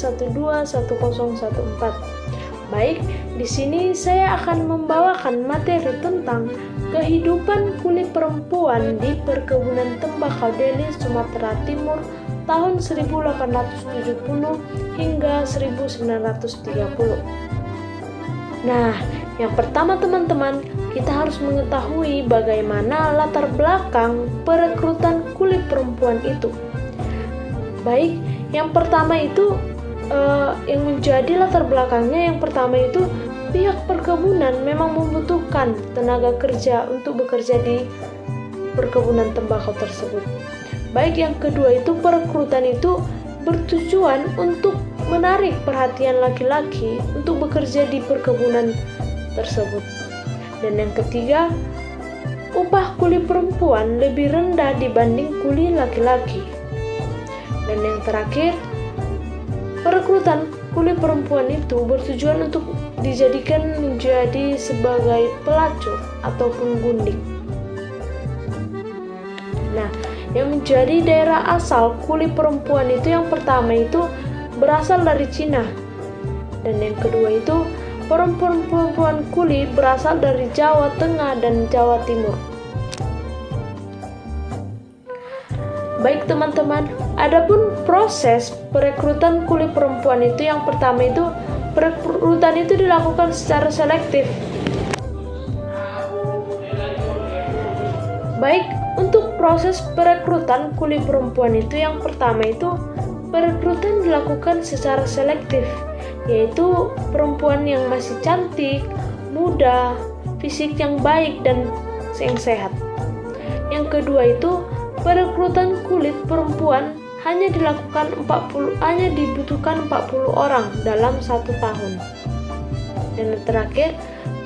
121014. Baik, di sini saya akan membawakan materi tentang kehidupan kulit perempuan di perkebunan tembakau Deli, Sumatera Timur tahun 1870 hingga 1930. Nah, yang pertama teman-teman, kita harus mengetahui bagaimana latar belakang perekrutan kulit perempuan itu. Baik, yang pertama itu yang menjadi latar belakangnya, yang pertama itu pihak perkebunan memang membutuhkan tenaga kerja untuk bekerja di perkebunan tembakau tersebut. Baik, yang kedua itu perekrutan itu bertujuan untuk menarik perhatian laki-laki untuk bekerja di perkebunan tersebut. Dan yang ketiga, upah kuli perempuan lebih rendah dibanding kuli laki-laki. Dan yang terakhir, perekrutan kuli perempuan itu bertujuan untuk dijadikan menjadi sebagai pelacur ataupun gundik. Nah, yang menjadi daerah asal kuli perempuan itu yang pertama itu berasal dari Cina. Dan yang kedua itu perempuan kuli berasal dari Jawa Tengah dan Jawa Timur. Baik teman-teman, adapun proses perekrutan kuli perempuan itu yang pertama itu perekrutan itu dilakukan secara selektif. Baik, untuk proses perekrutan kuli perempuan itu yang pertama itu perekrutan dilakukan secara selektif, yaitu perempuan yang masih cantik, muda, fisik yang baik dan yang sehat. Yang kedua itu perekrutan kulit perempuan hanya dibutuhkan 40 orang dalam 1 tahun. Dan yang terakhir,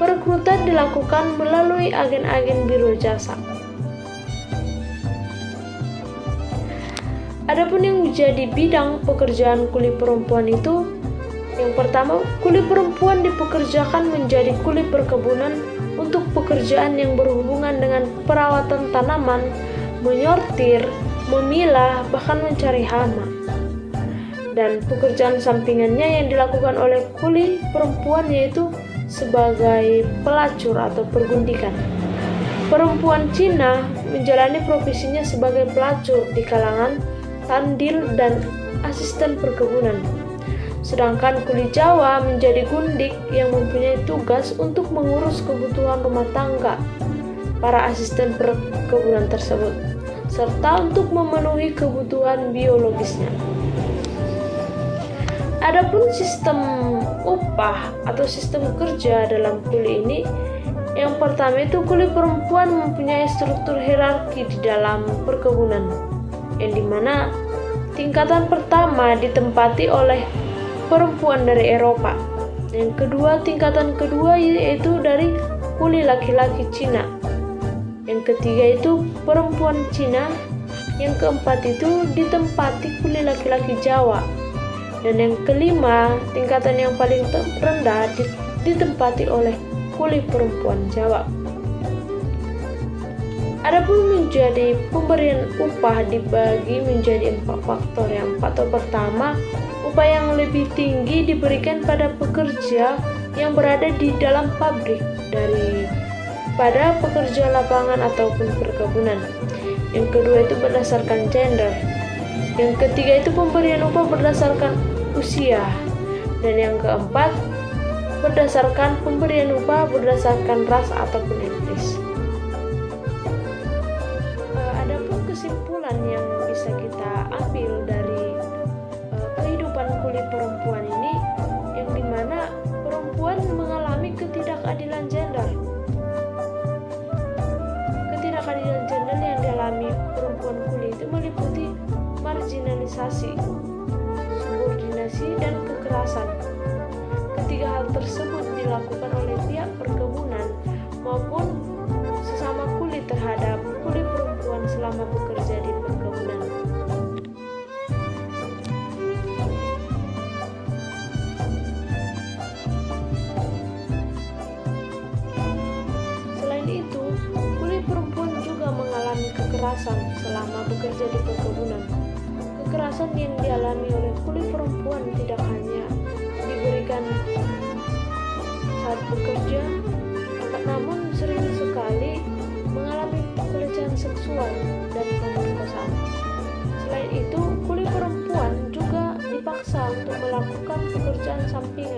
perekrutan dilakukan melalui agen-agen biro jasa. Adapun yang menjadi bidang pekerjaan kuli perempuan itu, yang pertama, kuli perempuan dipekerjakan menjadi kuli perkebunan untuk pekerjaan yang berhubungan dengan perawatan tanaman, menyortir, memilah, bahkan mencari hama. Dan pekerjaan sampingannya yang dilakukan oleh kuli perempuan yaitu sebagai pelacur atau pergundikan. Perempuan Cina menjalani profesinya sebagai pelacur di kalangan tandil dan asisten perkebunan. Sedangkan kuli Jawa menjadi gundik yang mempunyai tugas untuk mengurus kebutuhan rumah tangga para asisten perkebunan tersebut, serta untuk memenuhi kebutuhan biologisnya. Adapun sistem upah atau sistem kerja dalam kuli ini, yang pertama itu kuli perempuan mempunyai struktur hierarki di dalam perkebunan, yang dimana tingkatan pertama ditempati oleh perempuan dari Eropa. Yang kedua, tingkatan kedua yaitu dari kuli laki-laki Cina. Yang ketiga itu perempuan Cina. Yang keempat itu ditempati kuli laki-laki Jawa. Dan yang kelima, tingkatan yang paling rendah ditempati oleh kuli perempuan Jawa. Adapun menjadi pemberian upah dibagi menjadi 4 faktor. Yang faktor pertama, upah yang lebih tinggi diberikan pada pekerja yang berada di dalam pabrik daripada pekerja lapangan ataupun perkebunan. Yang kedua itu berdasarkan gender. Yang ketiga itu pemberian upah berdasarkan usia. Dan yang keempat, berdasarkan pemberian upah berdasarkan ras ataupun etnis. Adapun kesimpulan yang bisa kita ambil dari kehidupan kulit perempuan ini, yang dimana perempuan mengalami ketidakadilan gender. Ketidakadilan gender yang dialami perempuan kulit itu meliputi marginalisasi, subordinasi, dan kekerasan. Ketiga hal tersebut dilakukan oleh pihak perkebunan maupun sesama kulit terhadap kulit perempuan selama bekerja di perkebunan. Selain itu, kulit perempuan juga mengalami kekerasan selama bekerja di perkebunan. Kekerasan yang dialami oleh kulit perempuan tidak hanya diberikan saat bekerja, namun sering sekali mengalami pelecehan seksual dan pemerkosaan. Selain itu, kuli perempuan juga dipaksa untuk melakukan pekerjaan sampingan